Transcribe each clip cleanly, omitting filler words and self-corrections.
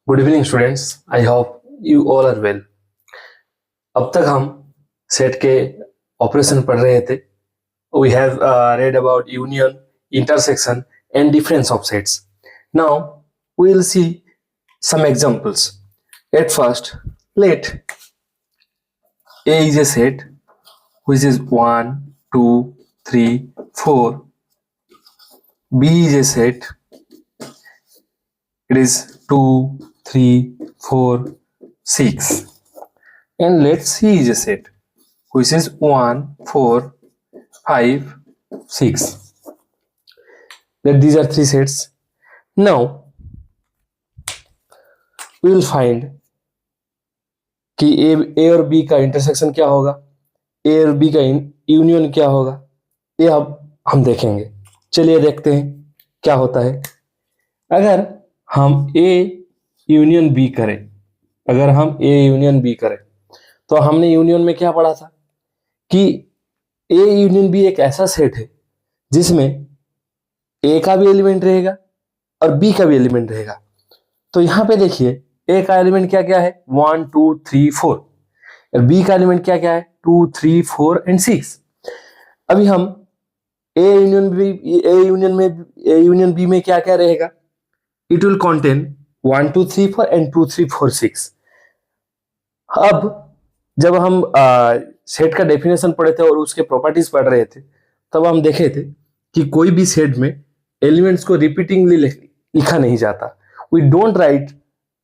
Good evening students, I hope you all are well. अब तक हम सेट के ऑपरेशन पढ़ रहे थे। We have read about union, intersection and difference of sets. Now we will see some examples. At first, let A is a set which is 1, 2, 3, 4. B is a set. It is 2, 3, 4, 6. And let C is a set which is 1, 4, 5, 6. Let these are three sets. Now we will find कि A और B का intersection क्या होगा, A और B का union क्या होगा, ये अब हम देखेंगे। चलिए देखते हैं क्या होता है। अगर हम A यूनियन B करें, तो हमने यूनियन में क्या पढ़ा था कि A यूनियन B एक ऐसा सेट है जिसमें A का भी एलिमेंट रहेगा और B का भी एलिमेंट रहेगा। तो यहाँ पे देखिए A का एलिमेंट क्या क्या है, 1, 2, 3, 4 और B का एलिमेंट क्या क्या है, 2, 3, 4 एंड 6। अभी हम A यूनियन B में क्या क्या रहेगा, इट विल कंटेन 1, 2, 3, 4 एंड 2, 3, 4, 6। अब जब हम सेट का डेफिनेशन पढ़े थे और उसके प्रॉपर्टीज पढ़ रहे थे, तब हम देखे थे कि कोई भी सेट में एलिमेंट्स को रिपीटिंगली लिखा नहीं जाता। We don't write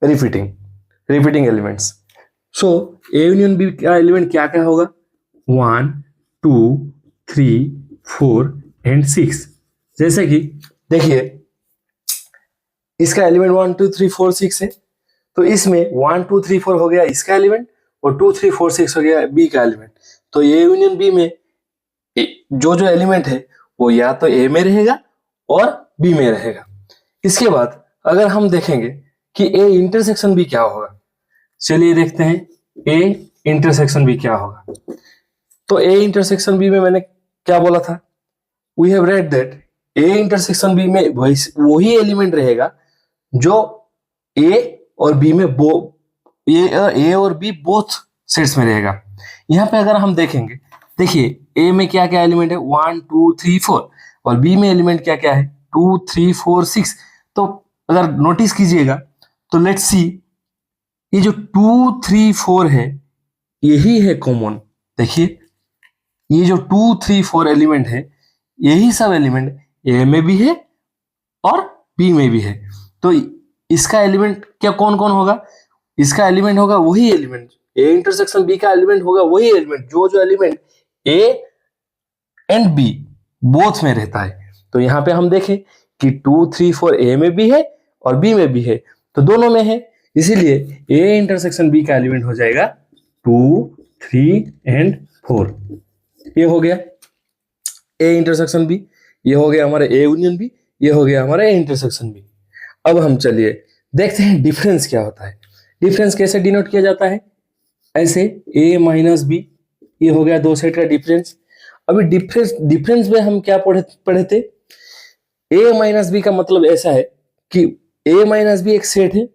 repeating elements. So A union B का एलिमेंट क्या क्या होगा, 1, 2, 3, 4 एंड 6। जैसे कि देखिए इसका एलिमेंट 1, 2, 3, 4, 6 है, तो इसमें 1, 2, 3, 4 हो गया इसका एलिमेंट और 2, 3, 4, 6 हो गया बी का एलिमेंट। तो ए यूनियन बी में जो जो एलिमेंट है वो या तो ए में रहेगा और बी में रहेगा। इसके बाद अगर हम देखेंगे कि ए इंटरसेक्शन बी क्या होगा, चलिए देखते हैं ए इंटरसेक्शन बी क्या होगा। तो ए इंटरसेक्शन बी में मैंने क्या बोला था, we have read that A intersection B में वही एलिमेंट रहेगा जो ए और बी में ए और बी बोथ सेट्स में रहेगा। यहाँ पे अगर हम देखेंगे, देखिए ए में क्या क्या एलिमेंट है, 1, 2, 3, 4 और बी में एलिमेंट क्या क्या है, 2, 3, 4, 6। तो अगर नोटिस कीजिएगा तो लेट्स सी, ये जो 2, 3, 4 है यही है कॉमन। देखिए ये जो 2, 3, 4 एलिमेंट है यही सब एलिमेंट ए में भी है और बी में भी है। तो इसका एलिमेंट क्या कौन कौन होगा, इसका एलिमेंट होगा वही एलिमेंट, ए इंटरसेक्शन बी का एलिमेंट होगा वही एलिमेंट जो element A and B both में रहता है। तो यहाँ पे हम देखें कि 2, 3, 4 ए में भी है और बी में भी है, तो दोनों में है, इसीलिए ए इंटरसेक्शन बी का एलिमेंट हो जाएगा 2, 3 एंड 4। ये हो गया ए इंटरसेक्शन बी, ये हो गया हमारा ए यूनियन बी, ये हो गया हमारा ए इंटरसेक्शन बी। अब हम चलिए देखते हैं डिफरेंस क्या होता है। डिफरेंस कैसे डिनोट किया जाता है, ऐसे ए माइनस बी, ये हो गया दो सेट का डिफरेंस। अभी डिफरेंस में हम क्या पढ़े थे, ए माइनस बी का मतलब ऐसा है कि ए माइनस बी एक सेट है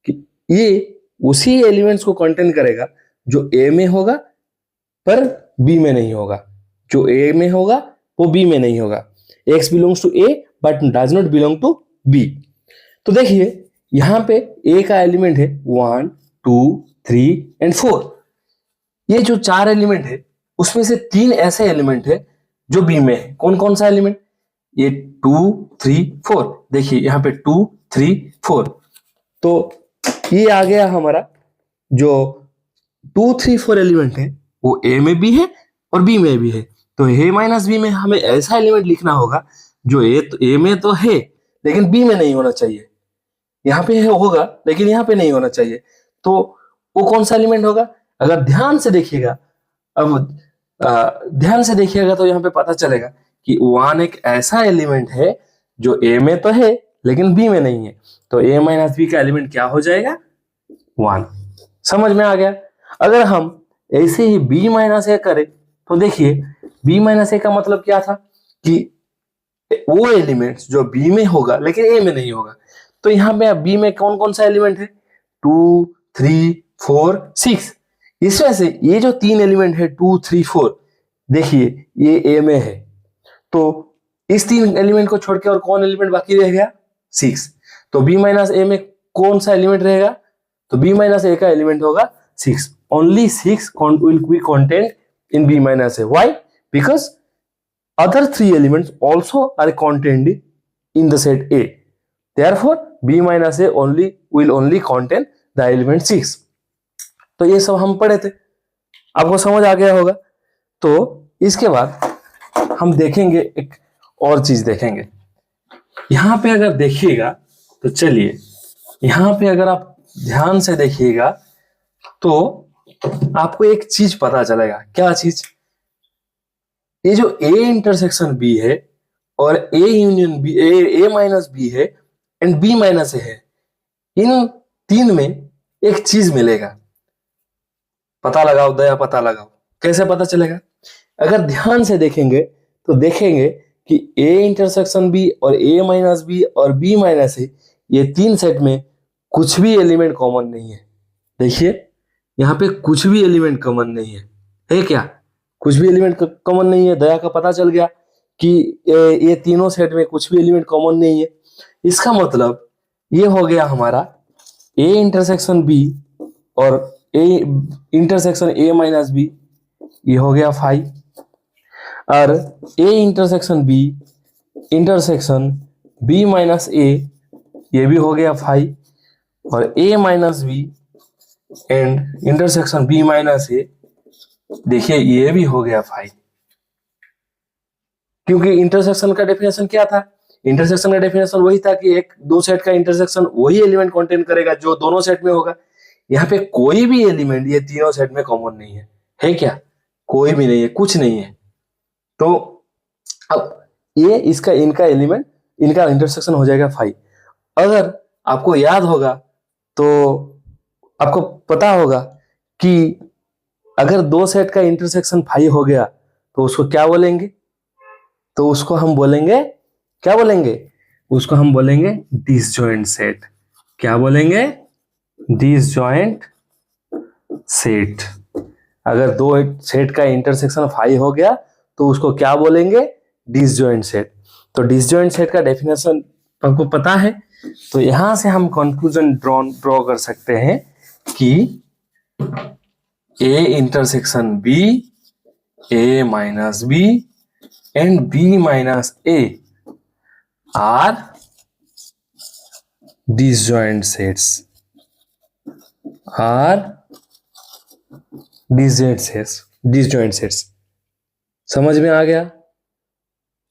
कि ये उसी एलिमेंट्स को कंटेन करेगा जो ए में होगा पर बी में नहीं होगा, जो ए में होगा वो बी में नहीं होगा। X belongs to A but does not belong to B. तो देखिए यहां पे ए का एलिमेंट है 1, 2, 3 एंड 4। ये जो चार एलिमेंट है उसमें से तीन ऐसे एलिमेंट है जो बी में है। कौन कौन सा एलिमेंट, ये 2, 3, 4। देखिए यहाँ पे 2, 3, 4। तो ये आ गया हमारा जो 2, 3, 4 एलिमेंट है वो ए में भी है और बी में भी है। तो ए माइनस बी में हमें ऐसा एलिमेंट लिखना होगा जो ए में तो है लेकिन बी में नहीं होना चाहिए, यहाँ पे होगा लेकिन यहाँ पे नहीं होना चाहिए। तो वो कौन सा एलिमेंट होगा, अगर ध्यान से देखिएगा, अब ध्यान से देखिएगा तो यहाँ पे पता चलेगा कि 1 एक ऐसा एलिमेंट है जो ए में तो है लेकिन बी में नहीं है। तो ए माइनस बी का एलिमेंट क्या हो जाएगा, 1। समझ में आ गया। अगर हम ऐसे ही बी माइनस ए करें तो देखिए बी माइनस ए का मतलब क्या था कि वो एलिमेंट्स जो बी में होगा लेकिन ए में नहीं होगा। तो यहाँ पे बी में कौन कौन सा एलिमेंट है, 2 3 4 6। इसमें से ये जो 3 एलिमेंट है 2 3 4, देखिए ये ए में है, तो इस 3 एलिमेंट को छोड़ के और कौन एलिमेंट बाकी रह गया? 6। तो बी माइनस ए में कौन सा एलिमेंट रहेगा? तो बी माइनस ए का एलिमेंट होगा 6। Only 6 will be contained in B minus A. Why? Because other 3 elements also are contained in the set A. Therefore, B minus A will only contain the element 6. तो ये सब हम पढ़े थे, आपको समझ आ गया होगा। तो इसके बाद हम देखेंगे एक और चीज देखेंगे। यहां पे अगर देखिएगा तो चलिए, यहां पे अगर आप ध्यान से देखिएगा तो आपको एक चीज पता चलेगा। क्या चीज? ये जो A इंटरसेक्शन B है और A union B, A minus B है एंड B माइनस A है, इन तीन में एक चीज मिलेगा। पता लगाओ दया, पता लगाओ। कैसे पता चलेगा? अगर ध्यान से देखेंगे तो देखेंगे कि A इंटरसेक्शन B और A माइनस B और B माइनस A, ये तीन सेट में कुछ भी एलिमेंट कॉमन नहीं है। देखिए यहाँ पे कुछ भी एलिमेंट कॉमन नहीं है क्या? कुछ भी एलिमेंट कॉमन नहीं है। दया का पता चल गया कि ये तीनों सेट में कुछ भी एलिमेंट कॉमन नहीं है। इसका मतलब ये हो गया हमारा A इंटरसेक्शन B और A intersection A minus B, ये हो गया 5, और A intersection B intersection B minus A, ये भी हो गया 5, और A minus B and intersection B minus A, देखिए ये भी हो गया 5। क्योंकि इंटरसेक्शन का डेफिनेशन क्या था? इंटरसेक्शन का डेफिनेशन वही था कि एक दो सेट का इंटरसेक्शन वही एलिमेंट कंटेन करेगा जो दोनों सेट में होगा। यहाँ पे कोई भी एलिमेंट ये तीनों सेट में कॉमन नहीं है क्या? कोई भी नहीं है, कुछ नहीं है। तो अब ये इसका इनका एलिमेंट, इनका इंटरसेक्शन हो जाएगा 5। अगर आपको याद होगा तो आपको पता होगा कि अगर दो सेट का इंटरसेक्शन 5 हो गया तो उसको क्या बोलेंगे? तो उसको हम बोलेंगे, क्या बोलेंगे? उसको हम बोलेंगे डिसजॉइंट सेट। क्या बोलेंगे? Disjoint set. अगर दो सेट का इंटरसेक्शन 5 हो गया तो उसको क्या बोलेंगे? Disjoint set. तो डिसजॉइंट सेट का डेफिनेशन आपको पता है, तो यहां से हम कंक्लूजन ड्रॉ कर सकते हैं कि A intersection B, A minus B and B minus A are disjoint sets. Disjoint sets. समझ में आ गया?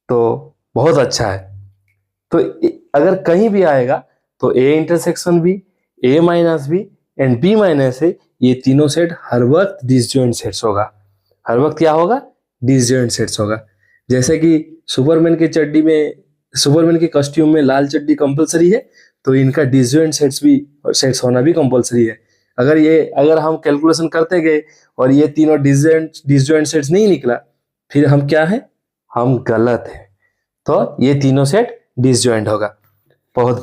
तो बहुत अच्छा है। तो अगर कहीं भी आएगा तो A intersection B, A minus B and B minus A, ये तीनों सेट हर वक्त डिसजॉइंट सेट्स होगा। हर वक्त क्या होगा? डिसजॉइंट सेट्स होगा। जैसे कि सुपरमैन की चड्डी में, सुपरमैन के कॉस्ट्यूम में लाल चड्डी कंपलसरी है, तो इनका डिसजॉइंट सेट्स होना भी कंपलसरी है। अगर हम कैलकुलेशन करते गए और ये तीनों डिसजॉइंट सेट्स नहीं निकला, फिर हम क्या है? हम गलत है। तो ये तीनों सेट डिसजॉइंट होगा। बहुत बढ़िया।